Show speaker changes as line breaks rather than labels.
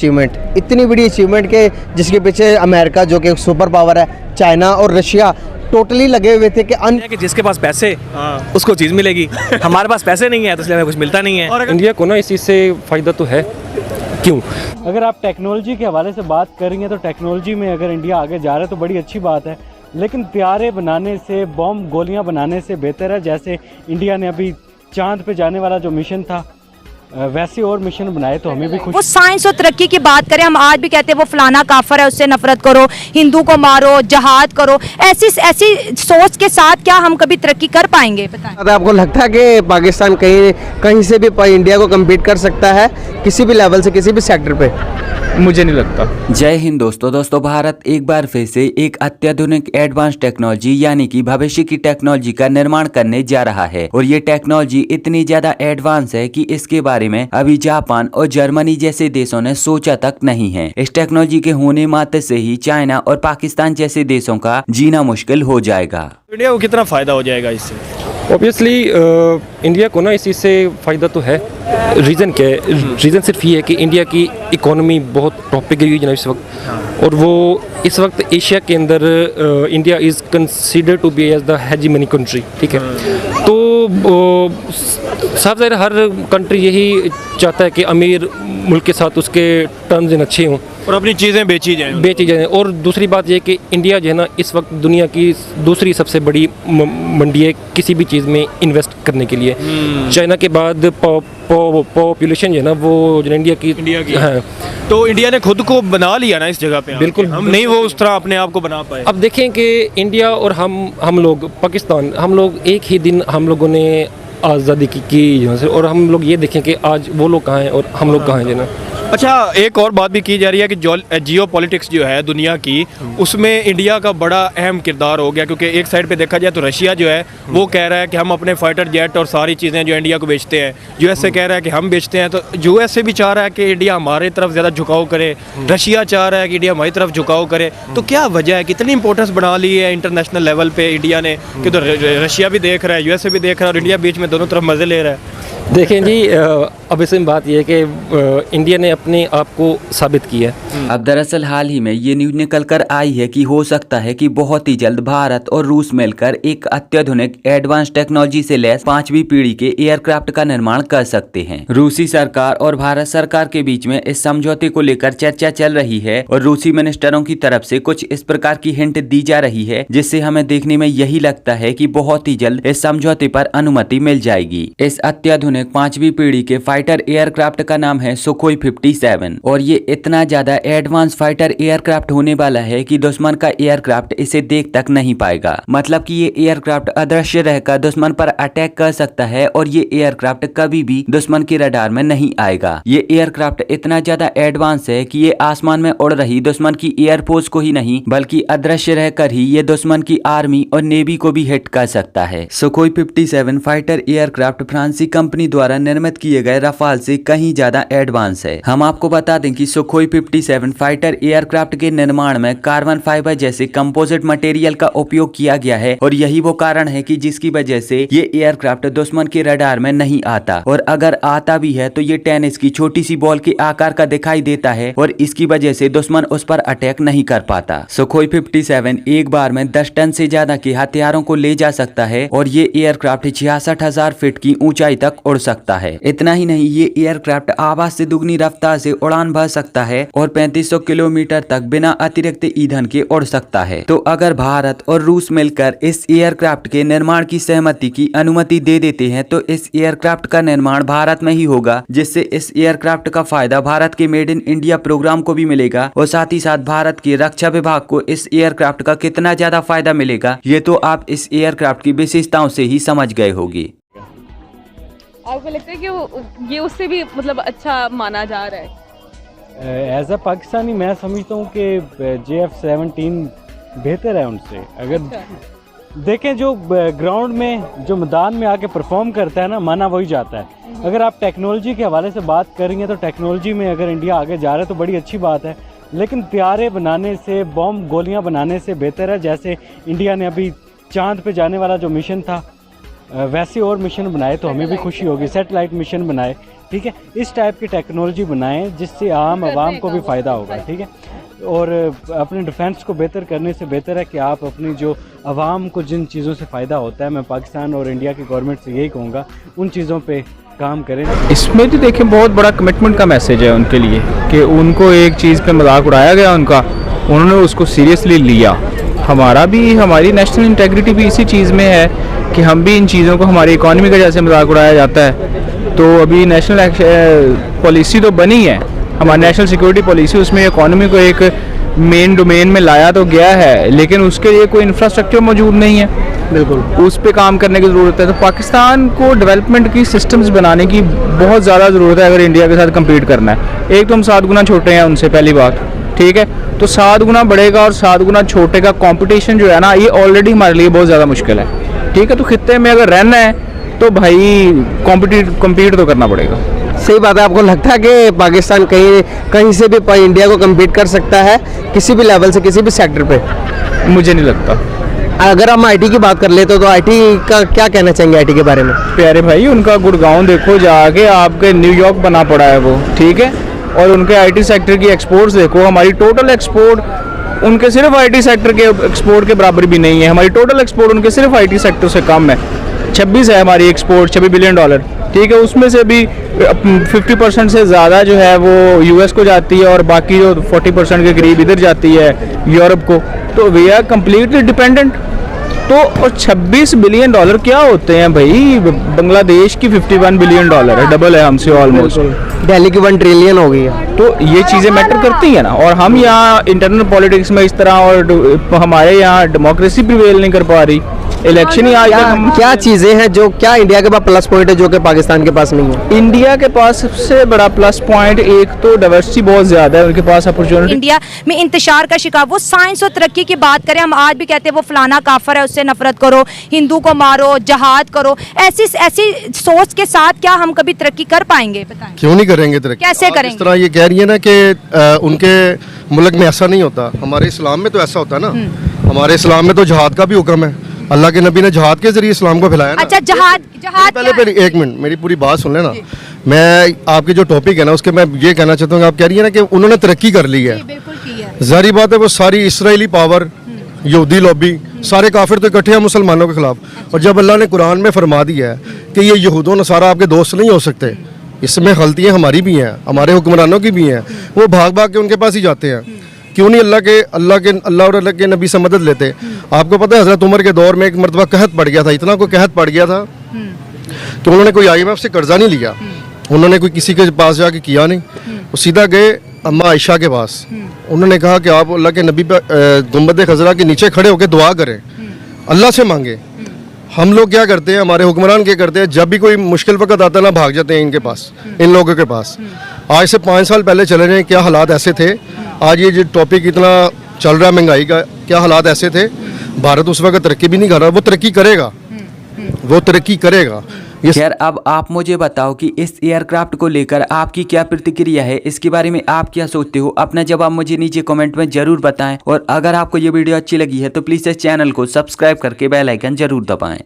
Achievement, इतनी बड़ी achievement के जिसके पीछे अमेरिका जो कि सुपर पावर है, चाइना और रशिया टोटली लगे हुए थे कि
जिसके पास पैसे उसको चीज़ मिलेगी। हमारे पास पैसे नहीं है तो इसलिए हमें कुछ मिलता नहीं है।
और इंडिया को ना इस चीज़ से फ़ायदा तो है। क्यों?
अगर आप टेक्नोलॉजी के हवाले से बात करेंगे तो टेक्नोलॉजी में अगर इंडिया आगे जा रहा है तो बड़ी अच्छी बात है, लेकिन त्यारे बनाने से, बॉम्ब गोलियां बनाने से बेहतर है जैसे इंडिया ने अभी चांद पे जाने वाला जो मिशन था वैसे और मिशन बनाए तो हमें भी खुश।
वो साइंस और तरक्की की बात करें, हम आज भी कहते हैं वो फलाना काफर है उससे नफरत करो, हिंदू को मारो, जहाद करो, ऐसी सोच के साथ क्या हम कभी तरक्की कर पाएंगे? बताएं।
आपको लगता है कि पाकिस्तान कहीं से भी इंडिया को कम्पीट कर सकता है किसी भी लेवल से, किसी भी सेक्टर पे?
मुझे नहीं लगता।
जय हिंद दोस्तों, भारत एक बार फिर से एक अत्याधुनिक एडवांस टेक्नोलॉजी यानी कि भविष्य की टेक्नोलॉजी का निर्माण करने जा रहा है। और ये टेक्नोलॉजी इतनी ज्यादा एडवांस है कि इसके बारे में अभी जापान और जर्मनी जैसे देशों ने सोचा तक नहीं है। इस टेक्नोलॉजी के होने मात्र से ही चाइना और पाकिस्तान जैसे देशों का जीना मुश्किल हो जाएगा।
इंडिया को कितना फायदा हो जाएगा इससे?
ऑब्वियसली इंडिया को ना इस चीज़ से फ़ायदा तो है। रीज़न क्या है? रीज़न सिर्फ ये है कि इंडिया की इकोनॉमी बहुत टॉप पे गई हुई है इस वक्त, और वो इस वक्त एशिया के अंदर India is consider to be as the hegemony country. ठीक है, तो साफ ज़ाहिर हर कंट्री यही चाहता है कि अमीर मुल्क के साथ उसके टर्म्स इन अच्छे हों
और अपनी चीज़ें बेची जाएं।
और दूसरी बात यह कि इंडिया जो है ना इस वक्त दुनिया की दूसरी सबसे बड़ी मंडी है किसी भी चीज़ में इन्वेस्ट करने के लिए। चाइना के बाद पॉपुलेशन जो है ना वो जो इंडिया की है,
तो इंडिया ने खुद को बना लिया ना इस जगह पे।
बिल्कुल,
हम नहीं वो उस तरह अपने आप को बना पाए।
अब देखें कि इंडिया और हम लोग पाकिस्तान, हम लोग एक ही दिन हम लोगों ने आज़ादी की और हम लोग ये देखें कि आज वो लोग कहाँ हैं और हम लोग कहाँ हैं ना।
अच्छा, एक और बात भी की जा रही है कि जियो पॉलिटिक्स जो है दुनिया की, उसमें इंडिया का बड़ा अहम किरदार हो गया, क्योंकि एक साइड पे देखा जाए तो रशिया जो है वो कह रहा है कि हम अपने फाइटर जेट और सारी चीज़ें जो इंडिया को बेचते हैं, यूएसए कह रहा है कि हम बेचते हैं, तो यूएसए भी चाह रहा है कि इंडिया हमारे तरफ ज़्यादा झुकाव करे, रशिया चाह रहा है कि इंडिया हमारी तरफ झुकाव करे। तो क्या वजह है, कितनी इंपॉर्टेंस बना ली है इंटरनेशनल लेवल पर इंडिया ने कि तो रशिया भी देख रहा है, यूएसए भी देख रहा है और इंडिया बीच में दोनों तरफ मज़े ले रहा है?
देखें जी, अब इसमें बात यह है कि इंडिया ने अपने आप को साबित किया है।
अब दरअसल हाल ही में ये न्यूज निकल कर आई है कि हो सकता है कि बहुत ही जल्द भारत और रूस मिलकर एक अत्याधुनिक एडवांस टेक्नोलॉजी से लैस 5वीं पीढ़ी के एयरक्राफ्ट का निर्माण कर सकते हैं। रूसी सरकार और भारत सरकार के बीच में इस समझौते को लेकर चर्चा चल रही है और रूसी मिनिस्टरों की तरफ से कुछ इस प्रकार की हिंट दी जा रही है, जिससे हमें देखने में यही लगता है कि बहुत ही जल्द इस समझौते पर अनुमति मिल जाएगी। इस अत्याधुनिक 5वीं पीढ़ी के फाइटर एयरक्राफ्ट का नाम है सुखोई 57 और ये इतना ज्यादा एडवांस फाइटर एयरक्राफ्ट होने वाला है कि दुश्मन का एयरक्राफ्ट इसे देख तक नहीं पाएगा। मतलब कि ये एयरक्राफ्ट अदृश्य रहकर दुश्मन पर अटैक कर सकता है और ये एयरक्राफ्ट कभी भी दुश्मन के रडार में नहीं आएगा। ये एयरक्राफ्ट इतना ज्यादा एडवांस है कि ये आसमान में उड़ रही दुश्मन की एयरफोर्स को ही नहीं बल्कि अदृश्य रहकर ही ये दुश्मन की आर्मी और नेवी को भी हिट कर सकता है। सुखोई 57 फाइटर एयरक्राफ्ट फ्रांसीसी कंपनी द्वारा निर्मित किए गए रफाल से कहीं ज्यादा एडवांस है। हम आपको बता दें कि सुखोई 57 फाइटर एयरक्राफ्ट के निर्माण में कार्बन फाइबर जैसे कंपोजिट मटेरियल का उपयोग किया गया है और यही वो कारण है कि जिसकी वजह से ये एयरक्राफ्ट दुश्मन के रडार में नहीं आता, और अगर आता भी है तो ये टेनिस की छोटी सी बॉल के आकार का दिखाई देता है और इसकी वजह से दुश्मन उस पर अटैक नहीं कर पाता। सुखोई 57 एक बार में 10 टन से ज्यादा के हथियारों को ले जा सकता है और ये एयरक्राफ्ट 66,000 फीट की ऊंचाई तक उड़ सकता है। इतना ही नहीं, ये एयरक्राफ्ट आवाज से दुगनी रफ्तार से उड़ान भर सकता है और 3500 किलोमीटर तक बिना अतिरिक्त ईंधन के उड़ सकता है। तो अगर भारत और रूस मिलकर इस एयरक्राफ्ट के निर्माण की सहमति की अनुमति दे देते हैं तो इस एयरक्राफ्ट का निर्माण भारत में ही होगा, जिससे इस एयरक्राफ्ट का फायदा भारत के मेड इन इंडिया प्रोग्राम को भी मिलेगा और साथ ही साथ भारत के रक्षा विभाग को इस एयरक्राफ्ट का कितना ज्यादा फायदा मिलेगा ये तो आप इस एयरक्राफ्ट की विशेषताओं से ही समझ गए होगी।
आपको लगता है कि ये उससे भी मतलब अच्छा माना जा रहा है?
एज अ पाकिस्तानी मैं समझता हूँ कि JF-17 बेहतर है उनसे। अगर देखें जो ग्राउंड में जो मैदान में आके परफॉर्म करता है ना, माना वही जाता है। अगर आप टेक्नोलॉजी के हवाले से बात करेंगे तो टेक्नोलॉजी में अगर इंडिया आगे जा रहा है तो बड़ी अच्छी बात है, लेकिन त्यारे बनाने से, बॉम्ब गोलियां बनाने से बेहतर है जैसे इंडिया ने अभी चांद पे जाने वाला जो मिशन था वैसे और मिशन बनाए तो हमें भी खुशी होगी, सेटेलाइट मिशन बनाए, ठीक है, इस टाइप की टेक्नोलॉजी बनाएं जिससे आम आवाम को भी फ़ायदा होगा, ठीक है। और अपने डिफेंस को बेहतर करने से बेहतर है कि आप अपनी जो आवाम को जिन चीज़ों से फ़ायदा होता है, मैं पाकिस्तान और इंडिया की गवर्नमेंट से यही कहूँगा, उन चीज़ों पे काम करें।
इसमें तो देखिए बहुत बड़ा कमिटमेंट का मैसेज है उनके लिए कि उनको एक चीज़ पे मजाक उड़ाया गया उनका, उन्होंने उसको सीरियसली लिया। हमारी नेशनल इंटेग्रिटी भी इसी चीज़ में है कि हम भी इन चीज़ों को, हमारी इकॉनमी का जैसे मजाक उड़ाया जाता है, तो अभी नेशनल पॉलिसी तो बनी है, हमारी नेशनल सिक्योरिटी पॉलिसी, उसमें इकॉनमी को एक मेन डोमेन में लाया तो गया है, लेकिन उसके लिए कोई इंफ्रास्ट्रक्चर मौजूद नहीं है, बिल्कुल उस पे काम करने की ज़रूरत है। तो पाकिस्तान को डेवलपमेंट की सिस्टम्स बनाने की बहुत ज़्यादा ज़रूरत है अगर इंडिया के साथ कम्पीट करना है। एक तो हम 7 गुना छोटे हैं उनसे, पहली बात, ठीक है, तो 7 गुना बढ़ेगा और 7 गुना छोटे का कंपटीशन जो है ना, ये ऑलरेडी हमारे लिए बहुत ज़्यादा मुश्किल है, ठीक है। तो खित्ते में अगर रहना है तो भाई कम्पीट तो करना पड़ेगा।
सही बात है। आपको लगता है कि पाकिस्तान कहीं से भी इंडिया को कम्पीट कर सकता है किसी भी लेवल से, किसी भी सेक्टर पे?
मुझे नहीं लगता।
अगर हम आईटी की बात कर ले तो आईटी का क्या कहना चाहेंगे आईटी के बारे में?
प्यारे भाई, उनका गुड़गांव देखो जाके, आपके न्यूयॉर्क बना पड़ा है वो, ठीक है, और उनके आईटी सेक्टर की एक्सपोर्ट्स देखो, हमारी टोटल एक्सपोर्ट उनके सिर्फ आईटी सेक्टर के एक्सपोर्ट के बराबर भी नहीं है। हमारी टोटल एक्सपोर्ट उनके सिर्फ आईटी सेक्टर से कम है, 26 है हमारी एक्सपोर्ट, $26 बिलियन, ठीक है। उसमें से भी 50% से ज़्यादा जो है वो यूएस को जाती है और बाकी जो 40% के करीब इधर जाती है यूरोप को। तो वी आर कम्प्लीटली डिपेंडेंट। तो और $26 बिलियन क्या होते हैं भाई? बांग्लादेश की $51 बिलियन है, डबल है हमसे ऑलमोस्ट।
दिल्ली की 1 ट्रिलियन हो गई है।
तो ये चीज़ें मैटर करती हैं ना, और हम यहाँ इंटरनल पॉलिटिक्स में इस तरह, और हमारे यहाँ डेमोक्रेसी प्रिवेल नहीं कर पा रही, इलेक्शन ही आज तक।
क्या चीज़ें हैं जो, क्या इंडिया के पास प्लस पॉइंट है जो कि पाकिस्तान के पास नहीं है?
इंडिया के पास सबसे बड़ा प्लस पॉइंट, एक तो डाइवर्सिटी बहुत ज़्यादा है उनके पास, अपॉर्चुनिटी।
इंडिया में इंतशार का शिकार, वो साइंस और तरक्की की बात करें, हम आज भी कहते हैं वो फलाना काफर है, उससे नफरत करो, हिंदू को मारो, जहाद करो, ऐसी सोच के साथ क्या हम कभी तरक्की कर पाएंगे? बताएं।
क्यों नहीं करेंगे तरक्की?
कैसे करेंगे?
इस तरह ये कह रही है ना कि उनके मुल्क में ऐसा नहीं होता, हमारे इस्लाम में तो ऐसा होता है ना। हमारे इस्लाम में तो जहाद का भी हुक्म है, अल्लाह के नबी ने जहाद के जरिए इस्लाम को फैलाया ना।
अच्छा, जहाद
पहले एक मिनट, मेरी पूरी बात सुन लेना। मैं आपकी जो टॉपिक है ना उसके मैं ये कहना चाहता हूँ, आप कह रही है ना कि उन्होंने तरक्की कर ली है। जारी बात है, वो सारी इसराइली पावर, यहूदी लॉबी, सारे काफिर तो इकट्ठे हैं मुसलमानों के खिलाफ। और जब अल्लाह ने कुरान में फरमा दिया है कि ये यहूदों नसारा आपके दोस्त नहीं हो सकते, इसमें गलतियाँ हमारी भी हैं, हमारे हुक्मरानों की भी हैं, वो भाग भाग के उनके पास ही जाते हैं। क्यों नहीं अल्लाह और अल्लाह के नबी से मदद लेते? आपको पता है हज़रत उमर के दौर में एक मरतबा कहत पड़ गया था, इतना कोई कहत पड़ गया था कि उन्होंने कोई IMF से कर्जा नहीं लिया, उन्होंने कोई किसी के पास जाके किया नहीं, वो सीधा गए अम्मा आयशा के पास। उन्होंने कहा कि आप अल्लाह के नबी पर गुंबद खजरा के नीचे खड़े होकर दुआ करें, अल्लाह से मांगे। हम लोग क्या करते हैं, हमारे हुक्मरान क्या करते हैं, जब भी कोई मुश्किल वक्त आता है ना, भाग जाते हैं इनके पास, इन लोगों के पास। आज से 5 साल पहले चले जाएं, क्या हालात ऐसे थे। आज ये जो टॉपिक इतना चल रहा है महंगाई का, क्या हालात ऐसे थे। भारत उस वक्त तरक्की भी नहीं कर रहा, वो तरक्की करेगा, वो तरक्की करेगा।
खैर, अब आप मुझे बताओ कि इस एयरक्राफ्ट को लेकर आपकी क्या प्रतिक्रिया है, इसके बारे में आप क्या सोचते हो? अपना जवाब मुझे नीचे कमेंट में जरूर बताएं, और अगर आपको ये वीडियो अच्छी लगी है तो प्लीज़ इस चैनल को सब्सक्राइब करके बेल आइकन जरूर दबाएं।